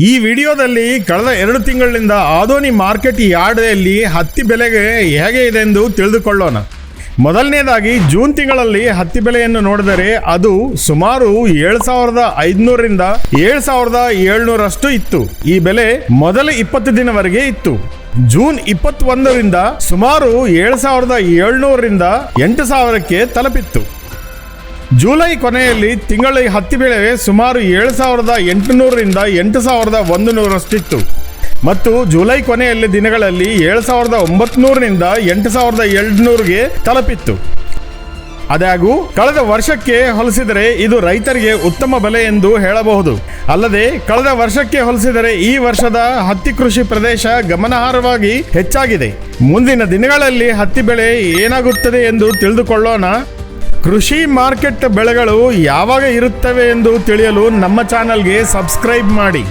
ಈ ವಿಡಿಯೋದಲ್ಲಿ ಕಳೆದ 2 ತಿಂಗಳಿಂದ ಆದೋನಿ ಮಾರ್ಕೆಟ್ ಯಾರ್ಡ್ನಲ್ಲಿ ಹತ್ತಿ ಬೆಲೆಗೆ ಹೇಗೆ ಇದೆ ಎಂದು ತಿಳಿದುಕೊಳ್ಳೋಣ. ಮೊದಲನೇದಾಗಿ ಜೂನ್ ತಿಂಗಳಲ್ಲಿ ಹತ್ತಿ ಬೆಲೆಯನ್ನು ನೋಡಿದರೆ ಅದು ಸುಮಾರು 7,500 ರಿಂದ 7,700 ಇತ್ತು. ಈ ಬೆಲೆ ಮೊದಲ 20 ದಿನವರೆಗೆ ಇತ್ತು. ಜೂನ್ 21 ರಿಂದ ಸುಮಾರು 7,700 ರಿಂದ 8,000ಕ್ಕೆ ತಲುಪಿತ್ತು. ಜುಲೈ ಕೊನೆಯಲ್ಲಿ ತಿಂಗಳ ಹತ್ತಿ ಬೆಲೆ ಸುಮಾರು 7,800 ರಿಂದ 8,100 ಇತ್ತು ಮತ್ತು ಜುಲೈ ಕೊನೆಯಲ್ಲಿ ದಿನಗಳಲ್ಲಿ 7,900 ರಿಂದ 8,700ಗೆ ತಲುಪಿತ್ತು. ಆದಾಗ್ಯೂ ಕಳೆದ ವರ್ಷಕ್ಕೆ ಹೋಲಿಸಿದರೆ ಇದು ರೈತರಿಗೆ ಉತ್ತಮ ಬೆಲೆ ಎಂದು ಹೇಳಬಹುದು. ಅಲ್ಲದೆ ಕಳೆದ ವರ್ಷಕ್ಕೆ ಹೋಲಿಸಿದರೆ ಈ ವರ್ಷದ ಹತ್ತಿ ಕೃಷಿ ಪ್ರದೇಶ ಗಮನಾರ್ಹವಾಗಿ ಹೆಚ್ಚಾಗಿದೆ. ಮುಂದಿನ ದಿನಗಳಲ್ಲಿ ಹತ್ತಿ ಬೆಲೆ ಏನಾಗುತ್ತದೆ ಎಂದು ತಿಳಿದುಕೊಳ್ಳೋಣ. ಕೃಷಿ ಮಾರ್ಕೆಟ್ ಬೆಲೆಗಳು ಯಾವಾಗ ಇರುತ್ತವೆ ಎಂದು ತಿಳಿಯಲು ನಮ್ಮ ಚಾನಲ್ಗೆ ಸಬ್ಸ್ಕ್ರೈಬ್ ಮಾಡಿ.